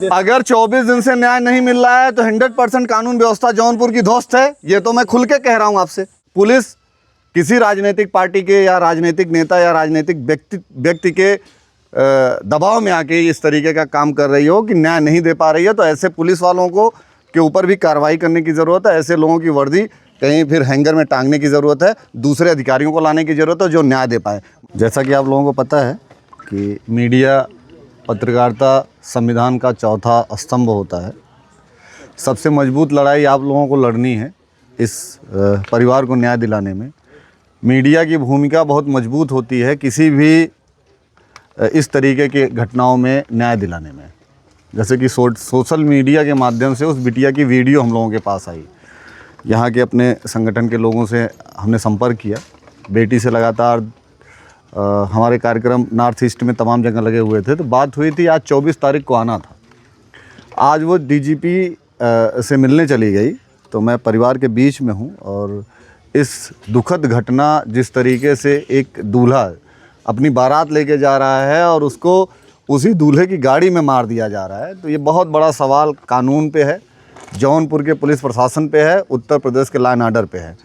अगर 24 दिन से न्याय नहीं मिल रहा है तो 100% कानून व्यवस्था जौनपुर की ध्वस्त है। ये तो मैं खुल के कह रहा हूं आपसे। पुलिस किसी राजनीतिक पार्टी के या राजनीतिक नेता या राजनीतिक व्यक्ति के दबाव में आके इस तरीके का काम कर रही हो कि न्याय नहीं दे पा रही है, तो ऐसे पुलिस वालों को के ऊपर भी कार्रवाई करने की ज़रूरत है। ऐसे लोगों की वर्दी कहीं फिर हैंगर में टांगने की ज़रूरत है, दूसरे अधिकारियों को लाने की ज़रूरत है जो न्याय दे पाए। जैसा कि आप लोगों को पता है कि मीडिया, पत्रकारिता संविधान का चौथा स्तंभ होता है। सबसे मजबूत लड़ाई आप लोगों को लड़नी है इस परिवार को न्याय दिलाने में। मीडिया की भूमिका बहुत मजबूत होती है किसी भी इस तरीके के घटनाओं में न्याय दिलाने में। जैसे कि सोशल मीडिया के माध्यम से उस बिटिया की वीडियो हम लोगों के पास आई। यहाँ के अपने संगठन के लोगों से हमने संपर्क किया। बेटी से लगातार हमारे कार्यक्रम नॉर्थ ईस्ट में तमाम जगह लगे हुए थे, तो बात हुई थी आज 24 तारीख को आना था। आज वो डीजीपी से मिलने चली गई, तो मैं परिवार के बीच में हूँ और इस दुखद घटना जिस तरीके से एक दूल्हा अपनी बारात लेके जा रहा है और उसको उसी दूल्हे की गाड़ी में मार दिया जा रहा है, तो ये बहुत बड़ा सवाल कानून पे है, जौनपुर के पुलिस प्रशासन पे है, उत्तर प्रदेश के लॉ एंड ऑर्डर पे है।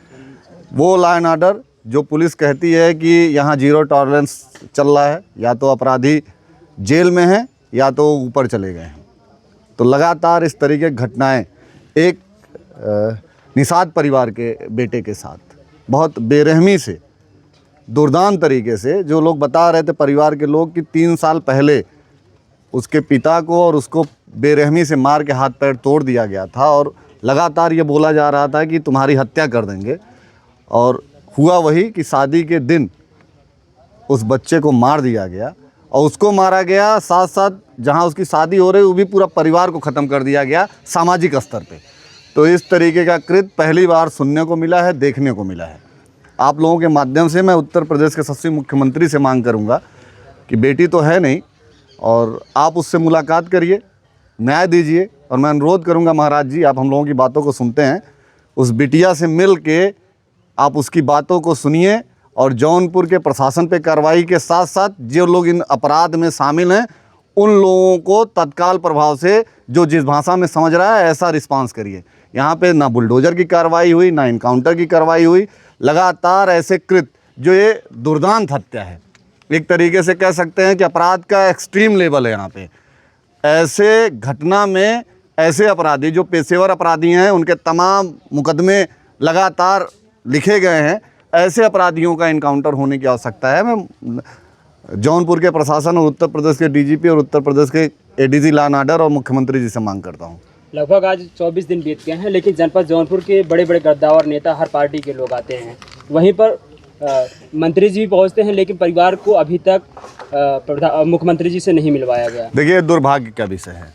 वो लॉ एंड ऑर्डर जो पुलिस कहती है कि यहाँ 0 टॉलरेंस चल रहा है, या तो अपराधी जेल में हैं या तो ऊपर चले गए हैं। तो लगातार इस तरीके की घटनाएं एक निषाद परिवार के बेटे के साथ बहुत बेरहमी से, दुर्दांत तरीके से, जो लोग बता रहे थे परिवार के लोग कि 3 साल पहले उसके पिता को और उसको बेरहमी से मार के हाथ पैर तोड़ दिया गया था और लगातार ये बोला जा रहा था कि तुम्हारी हत्या कर देंगे। और हुआ वही कि शादी के दिन उस बच्चे को मार दिया गया और उसको मारा गया, साथ साथ जहां उसकी शादी हो रही वो भी पूरा परिवार को ख़त्म कर दिया गया सामाजिक स्तर पे। तो इस तरीके का कृत्य पहली बार सुनने को मिला है, देखने को मिला है। आप लोगों के माध्यम से मैं उत्तर प्रदेश के यशस्वी मुख्यमंत्री से मांग करूंगा कि बेटी तो है नहीं और आप उससे मुलाकात करिए, न्याय दीजिए। और मैं अनुरोध करूंगा महाराज जी, आप हम लोगों की बातों को सुनते हैं, उस बिटिया से मिल के आप उसकी बातों को सुनिए और जौनपुर के प्रशासन पे कार्रवाई के साथ साथ जो लोग इन अपराध में शामिल हैं उन लोगों को तत्काल प्रभाव से, जो जिस भाषा में समझ रहा है ऐसा रिस्पांस करिए। यहाँ पे ना बुलडोजर की कार्रवाई हुई, ना इनकाउंटर की कार्रवाई हुई। लगातार ऐसे कृत्य जो ये दुर्दांत हत्या है, एक तरीके से कह सकते हैं कि अपराध का एक्सट्रीम लेवल है। यहाँ पे ऐसे घटना में ऐसे अपराधी जो पेशेवर अपराधी हैं, उनके तमाम मुकदमे लगातार लिखे गए हैं, ऐसे अपराधियों का इनकाउंटर होने की आवश्यकता है। मैं जौनपुर के प्रशासन और उत्तर प्रदेश के डीजीपी और उत्तर प्रदेश के एडीजी लॉ एंड ऑर्डर और मुख्यमंत्री जी से मांग करता हूँ। लगभग आज 24 दिन बीत गए हैं, लेकिन जनपद जौनपुर के बड़े बड़े गद्दावर नेता, हर पार्टी के लोग आते हैं, वहीं पर मंत्री जी भी पहुंचते हैं, लेकिन परिवार को अभी तक मुख्यमंत्री जी से नहीं मिलवाया गया। देखिए, दुर्भाग्य का विषय है।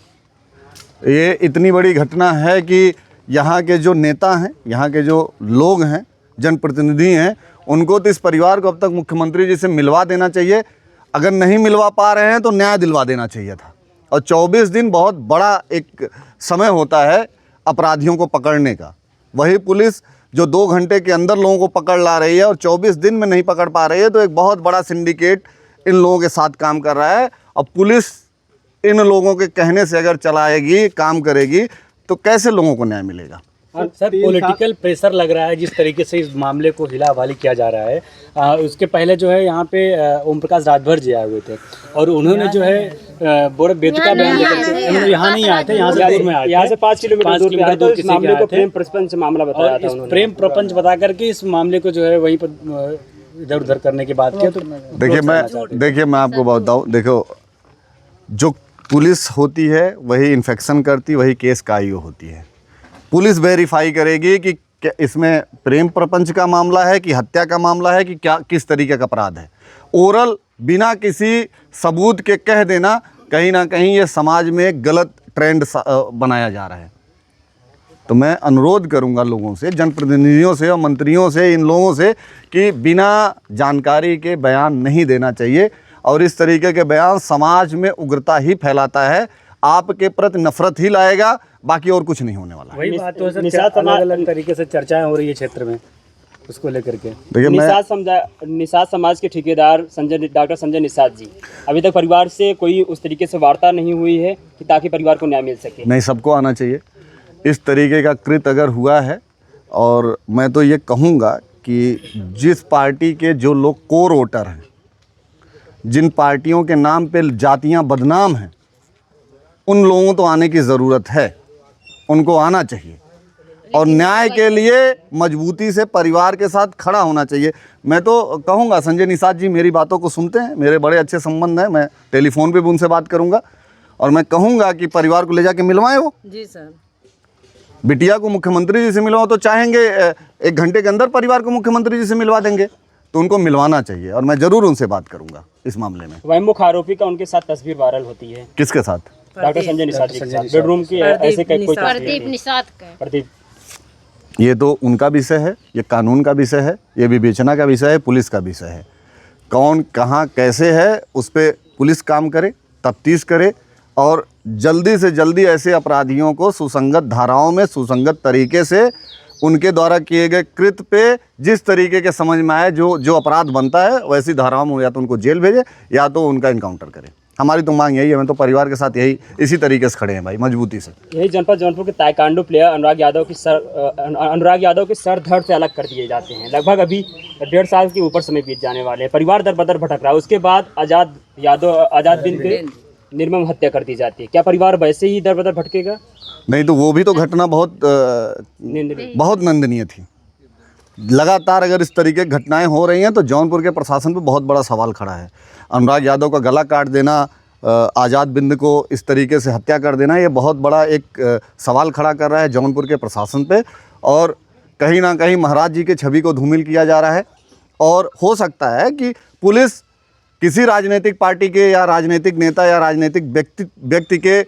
ये इतनी बड़ी घटना है कि यहाँ के जो नेता हैं, यहाँ के जो लोग हैं, जनप्रतिनिधि हैं, उनको तो इस परिवार को अब तक मुख्यमंत्री जी से मिलवा देना चाहिए। अगर नहीं मिलवा पा रहे हैं तो न्याय दिलवा देना चाहिए था। और 24 दिन बहुत बड़ा एक समय होता है अपराधियों को पकड़ने का। वही पुलिस जो 2 घंटे के अंदर लोगों को पकड़ ला रही है और 24 दिन में नहीं पकड़ पा रही है, तो एक बहुत बड़ा सिंडिकेट इन लोगों के साथ काम कर रहा है। और पुलिस इन लोगों के कहने से अगर चलाएगी, काम करेगी, तो कैसे लोगों को न्याय मिलेगा? सर, पॉलिटिकल प्रेशर लग रहा है जिस तरीके से इस मामले को हिला हवाली किया जा रहा है। उसके पहले जो है यहाँ पे ओम प्रकाश राजभर जी आए हुए थे और उन्होंने जो है बड़े बेतुका बयान देकर यहाँ नहीं आए थे, यहाँ से दूर में आए थे, यहाँ से 5 किलोमीटर दूर किसी मामले को प्रेम प्रपंच मामला बताया था उन्होंने। प्रेम प्रपंच बता करके इस मामले को जो है वहीं पर इधर उधर करने की बात की। तो देखिए मैं आपको बताऊँ, देखो, जो पुलिस होती है वही इन्फेक्शन करती, वही केस काइयो होती है। पुलिस वेरीफाई करेगी कि इसमें प्रेम प्रपंच का मामला है कि हत्या का मामला है कि क्या, किस तरीके का अपराध है। ओरल बिना किसी सबूत के कह देना कहीं ना कहीं ये समाज में गलत ट्रेंड बनाया जा रहा है। तो मैं अनुरोध करूंगा लोगों से, जनप्रतिनिधियों से और मंत्रियों से, इन लोगों से कि बिना जानकारी के बयान नहीं देना चाहिए। और इस तरीके के बयान समाज में उग्रता ही फैलाता है, आपके प्रति नफरत ही लाएगा, बाकी और कुछ नहीं होने वाला। वही बात तो है सर, अलग अलग तरीके से चर्चाएं हो रही है क्षेत्र में। उसको लेकर के। देखिए मैं निषाद समाज के ठेकेदार डॉक्टर संजय निषाद जी, अभी तक परिवार से कोई उस तरीके से वार्ता नहीं हुई है कि ताकि परिवार को न्याय मिल सके। नहीं, सबको आना चाहिए। इस तरीके का कृत्य अगर हुआ है, और मैं तो ये कहूँगा कि जिस पार्टी के जो लोग कोर वोटर हैं, जिन पार्टियों के नाम पे जातियां बदनाम हैं, उन लोगों तो आने की ज़रूरत है, उनको आना चाहिए और न्याय के लिए मजबूती से परिवार के साथ खड़ा होना चाहिए। मैं तो कहूँगा संजय निषाद जी मेरी बातों को सुनते हैं, मेरे बड़े अच्छे संबंध हैं, मैं टेलीफोन पे भी उनसे बात करूँगा और मैं कहूँगा कि परिवार को ले जाके मिलवाएं। वो जी सर, बिटिया को मुख्यमंत्री जी से मिलवाओ तो चाहेंगे 1 घंटे के अंदर परिवार को मुख्यमंत्री जी से मिलवा देंगे, तो उनको मिलवाना चाहिए और मैं ज़रूर उनसे बात करूँगा इस मामले में। वही मुख्य आरोपी का उनके साथ तस्वीर वायरल होती है। किसके साथ? डॉक्टर संजय निषाद जी के साथ बेडरूम की ऐसे कोई तस्वीर। प्रदीप, ये तो उनका विषय है, ये कानून का विषय है, ये विवेचना का विषय है, पुलिस का विषय है। कौन कहाँ कैसे है उस पर पुलिस काम करे, तफ्तीश करे और जल्दी से जल्दी ऐसे अपराधियों को सुसंगत धाराओं में सुसंगत तरीके से उनके द्वारा किए गए कृत्य पे जिस तरीके के समझ में आए, जो अपराध बनता है वैसी धाराओं में या तो उनको जेल भेजे या तो उनका इनकाउंटर करे। हमारी तो मांग यही है, मैं तो परिवार के साथ यही इसी तरीके से खड़े हैं भाई, मजबूती से। यही जनपद जौनपुर के ताइक्वांडो प्लेयर अनुराग यादव के सर धड़ से अलग कर दिए जाते हैं। लगभग अभी 1.5 साल के ऊपर समय बीत जाने वाले हैं। परिवार दर बदर भटक रहा है। उसके बाद आज़ाद बिन पे निर्मम हत्या कर दी जाती है। क्या परिवार वैसे ही दर बदर भटकेगा? नहीं तो वो भी तो घटना बहुत नंदनीय थी। लगातार अगर इस तरीके की घटनाएं हो रही हैं तो जौनपुर के प्रशासन पे बहुत बड़ा सवाल खड़ा है। अनुराग यादव का गला काट देना, आज़ाद बिंद को इस तरीके से हत्या कर देना, ये बहुत बड़ा एक सवाल खड़ा कर रहा है जौनपुर के प्रशासन पे और कहीं ना कहीं महाराज जी के छवि को धूमिल किया जा रहा है। और हो सकता है कि पुलिस किसी राजनीतिक पार्टी के या राजनीतिक नेता या राजनीतिक व्यक्ति के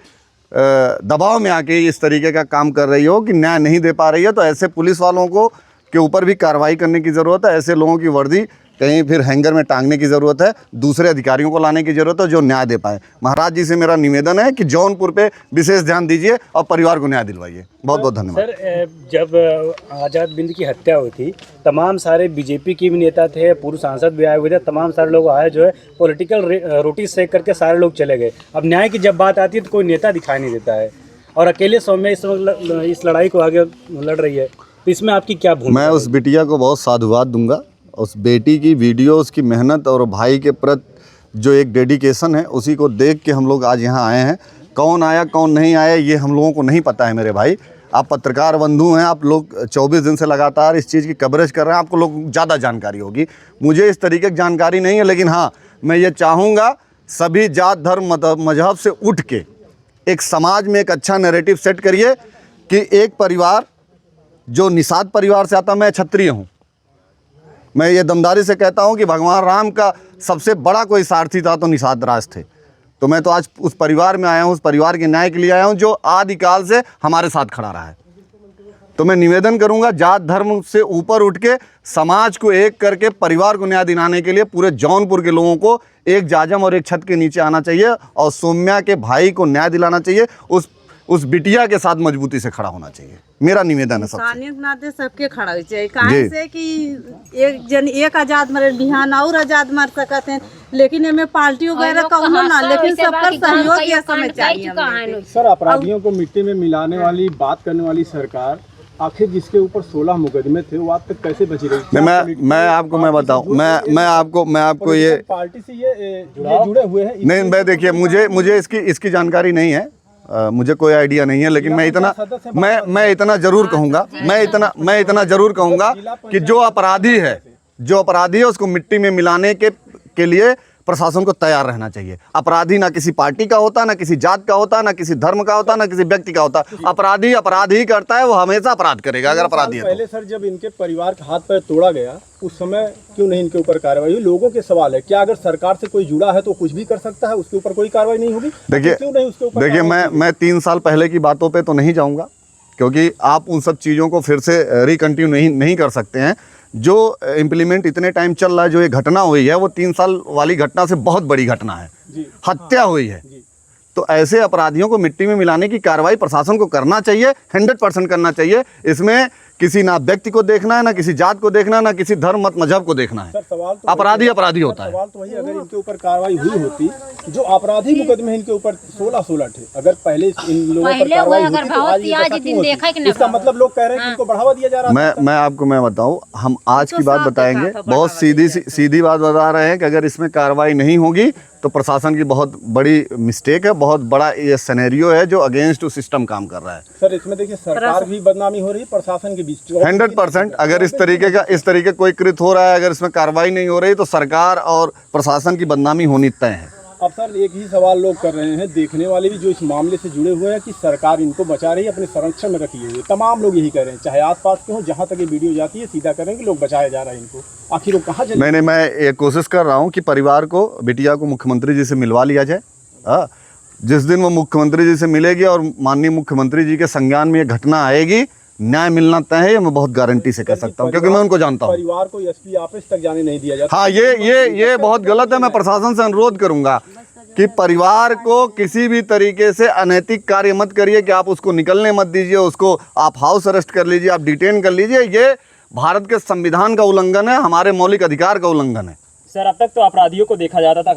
दबाव में आके इस तरीके का काम कर रही हो कि न्याय नहीं दे पा रही है। तो ऐसे पुलिस वालों को के ऊपर भी कार्रवाई करने की ज़रूरत है। ऐसे लोगों की वर्दी कहीं फिर हैंगर में टांगने की ज़रूरत है, दूसरे अधिकारियों को लाने की ज़रूरत है जो न्याय दे पाए। महाराज जी से मेरा निवेदन है कि जौनपुर पे विशेष ध्यान दीजिए और परिवार को न्याय दिलवाइए। बहुत बहुत धन्यवाद। सर, जब आज़ाद बिंद की हत्या हुई थी, तमाम सारे बीजेपी के भी नेता थे, पूर्व सांसद भी आए हुए थे, तमाम सारे लोग आए जो है पॉलिटिकल रोटी सेक करके सारे लोग चले गए। अब न्याय की जब बात आती है तो कोई नेता दिखाई नहीं देता है और अकेले सौम्या इस लड़ाई को आगे लड़ रही है। तो इसमें आपकी क्या भूमिका? मैं उस बिटिया को बहुत साधुवाद दूंगा। उस बेटी की वीडियो, उसकी मेहनत और भाई के प्रति जो एक डेडिकेशन है उसी को देख के हम लोग आज यहाँ आए हैं। कौन आया कौन नहीं आया ये हम लोगों को नहीं पता है मेरे भाई। आप पत्रकार बंधु हैं, आप लोग 24 दिन से लगातार इस चीज़ की कवरेज कर रहे हैं, आपको लोग ज़्यादा जानकारी होगी। मुझे इस तरीके की जानकारी नहीं है, लेकिन हाँ मैं ये चाहूँगा सभी जात धर्म मजहब से उठ के एक समाज में एक अच्छा नैरेटिव सेट करिए कि एक परिवार जो निषाद परिवार से आता, मैं क्षत्रिय हूँ, मैं ये दमदारी से कहता हूँ कि भगवान राम का सबसे बड़ा कोई सारथी था तो निषाद राज थे। तो मैं तो आज उस परिवार में आया हूँ, उस परिवार के न्याय के लिए आया हूँ जो आदिकाल से हमारे साथ खड़ा रहा है। तो मैं निवेदन करूँगा जात धर्म से ऊपर उठ के समाज को एक करके परिवार को न्याय दिलाने के लिए पूरे जौनपुर के लोगों को एक जाजम और एक छत के नीचे आना चाहिए और सौम्या के भाई को न्याय दिलाना चाहिए। उस बिटिया के साथ मजबूती से खड़ा होना चाहिए, मेरा निवेदन है सबसे। इंसानियत नाते सबके खड़ा हो चाहिए। काहे से कि एक आजाद मरे बिहान और आजाद मर सकत हैं, लेकिन एमे पार्टी वगैरह कहूँ ना, लेकिन सबका सहयोग ये समय चाहिए। सर, अपराधियों को मिट्टी में मिलाने वाली बात करने वाली सरकार आखिर जिसके ऊपर 16 मुकदमे थे वो आज तक कैसे बची रही? मैं बताऊं, मैं आपको ये पार्टी से ये जुड़े हुए हैं? नहीं, मैं देखिए मुझे इसकी जानकारी नहीं है, मुझे कोई आइडिया नहीं है, लेकिन मैं इतना जरूर कहूँगा कि जो अपराधी है उसको मिट्टी में मिलाने के लिए प्रशासन को तैयार रहना चाहिए। अपराधी ना किसी पार्टी का होता, ना किसी जात का होता, ना किसी धर्म का होता, ना किसी व्यक्ति का होता। अपराधी ही करता है, वो हमेशा अपराध करेगा अगर अपराधी है। पहले सर जब इनके परिवार का हाथ पैर तोड़ा गया उस समय क्यों नहीं इनके ऊपर कार्रवाई हुई? लोगों के सवाल है, क्या अगर सरकार से कोई जुड़ा है तो कुछ भी कर सकता है, उसके ऊपर कोई कार्रवाई नहीं होगी? देखिए मैं 3 साल पहले की बातों पे तो नहीं जाऊंगा क्योंकि आप उन सब चीज़ों को फिर से रिकंटिन्यू नहीं कर सकते हैं। जो इम्प्लीमेंट इतने टाइम चल रहा है, जो ये घटना हुई है वो 3 साल वाली घटना से बहुत बड़ी घटना है, हत्या हुई है। तो ऐसे अपराधियों को मिट्टी में मिलाने की कार्रवाई प्रशासन को करना चाहिए, 100% करना चाहिए। इसमें किसी ना व्यक्ति को देखना है, ना किसी जात को देखना है, ना किसी धर्म मत मजहब को देखना है। सर सवाल तो अपराधी अपराधी होता है। सवाल तो वही, अगर इनके ऊपर कार्रवाई हुई होती, जो आपराधिक मुकदमे इनके ऊपर 16 थे, अगर पहले इन लोगों पर कार्रवाई होती तो आज ये दशा क्यों होती? इसका मतलब लोग कह रहे हैं कि इनको बढ़ावा दिया जा रहा है। मैं आपको बताऊं, हम आज की बात बताएंगे, बहुत सीधी बात बता रहे हैं कि अगर इसमें कार्रवाई नहीं होगी तो प्रशासन की बहुत बड़ी मिस्टेक है, बहुत बड़ा ये सिनेरियो है जो अगेंस्ट टू सिस्टम काम कर रहा है। सर इसमें देखिए सरकार भी बदनामी हो रही है प्रशासन के बीच। 100% अगर इस तरीके कोई कृत हो रहा है, अगर इसमें कार्रवाई नहीं हो रही तो सरकार और प्रशासन की बदनामी होनी तय है। अब सर एक ही सवाल लोग कर रहे हैं, देखने वाले भी जो इस मामले से जुड़े हुए हैं, कि सरकार इनको बचा रही है, अपने संरक्षण में रखी हुई है। तमाम लोग यही कह रहे हैं, चाहे आसपास के हों, जहाँ तक ये वीडियो जाती है सीधा करें कि लोग बचाया जा रहा है इनको। आखिर वो कहाँ चले? मैं ये कोशिश कर रहा हूँ कि परिवार को, बिटिया को मुख्यमंत्री जी से मिलवा लिया जाए। जिस दिन वो मुख्यमंत्री जी से मिलेगी और माननीय मुख्यमंत्री जी के संज्ञान में ये घटना आएगी, न्याय मिलना तय है, ये मैं बहुत गारंटी से कह सकता हूँ, क्योंकि मैं उनको जानता हूँ। परिवार को एसपी ऑफिस तक जाने नहीं दिया जाता। हाँ, ये बहुत गलत है। मैं प्रशासन से अनुरोध करूंगा कि परिवार को किसी भी तरीके से अनैतिक कार्य मत करिए, कि आप उसको निकलने मत दीजिए, उसको आप हाउस अरेस्ट कर लीजिए, आप डिटेन कर लीजिए। ये भारत के संविधान का उल्लंघन है, हमारे मौलिक अधिकार का उल्लंघन है। सर अब तक तो अपराधियों को देखा जाता था,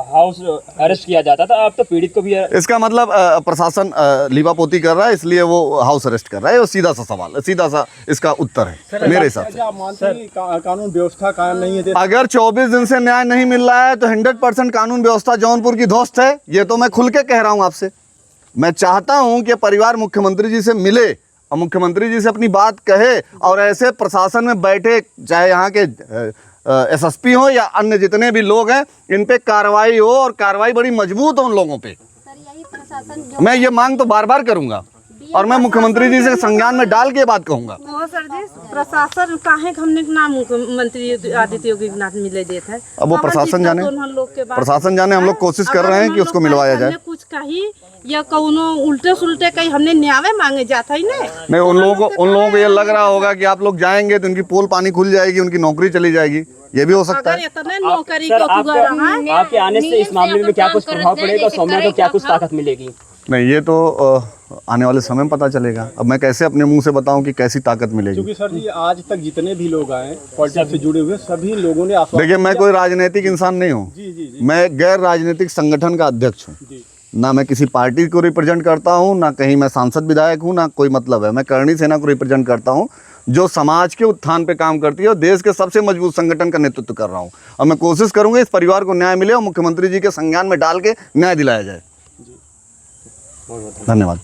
हाउस अरेस्ट किया जाता था, अब तो पीड़ित को भी इसका मतलब प्रशासन लीवापोती कर रहा है, इसलिए वो हाउस अरेस्ट कर रहा है। वो सीधा सा सवाल है, सीधा सा इसका उत्तर है मेरे हिसाब से। आप मानते हैं कि कानून व्यवस्था कायम नहीं है? अगर 24 दिन से न्याय नहीं मिल रहा है तो 100% कानून व्यवस्था जौनपुर की ध्वस्त है। ये तो मैं खुल के कह रहा हूँ आपसे। मैं चाहता हूँ कि परिवार मुख्यमंत्री जी से मिले और मुख्यमंत्री जी से अपनी बात कहे, और ऐसे प्रशासन में बैठे, चाहे यहाँ के एसएसपी हो या अन्य जितने भी लोग हैं, इन पे कार्रवाई हो, और कार्रवाई बड़ी मजबूत हो उन लोगों पे। मैं ये मांग तो बार बार करूंगा, और मैं मुख्यमंत्री जी से संज्ञान में डाल के बात कहूंगा। सर जी, प्रशासन काहे हमने नाम मुख्यमंत्री आदित्य योगी नाथ मिले देते हैं। अब वो प्रशासन जाने, हम लोग कोशिश कर रहे हैं कि उसको मिलवाया जाए। कुछ कही या कौनो उल्टे सुलटे कहीं हमने न्याय मांगे जाता ही नहीं। उन लोगों को ये लग रहा होगा कि आप लोग जाएंगे तो उनकी पोल पानी खुल जाएगी, उनकी नौकरी चली जाएगी। ये भी हो सकता है। नौकरी आपके आने से इस मामले में क्या कुछ प्रभाव पड़ेगा, सौम्या को क्या कुछ ताकत मिलेगी? नहीं, ये तो आने वाले समय में पता चलेगा। अब मैं कैसे अपने मुंह से बताऊं कि कैसी ताकत मिलेगी? क्योंकि सर जी आज तक जितने भी लोग आए पॉलिटिक्स से जुड़े हुए, सभी लोगों ने देखिए, मैं कोई राजनीतिक इंसान नहीं हूँ। मैं गैर राजनीतिक संगठन का अध्यक्ष हूँ। ना मैं किसी पार्टी को रिप्रेजेंट करता हूँ, ना कहीं मैं सांसद विधायक हूँ, ना कोई मतलब है। मैं करणी सेना को रिप्रेजेंट करता हूँ, जो समाज के उत्थान पे काम करती है और देश के सबसे मजबूत संगठन का नेतृत्व कर रहा हूँ। और मैं कोशिश करूँगा इस परिवार को न्याय मिले और मुख्यमंत्री जी के संज्ञान में डाल के न्याय दिलाया जाए। धन्यवाद।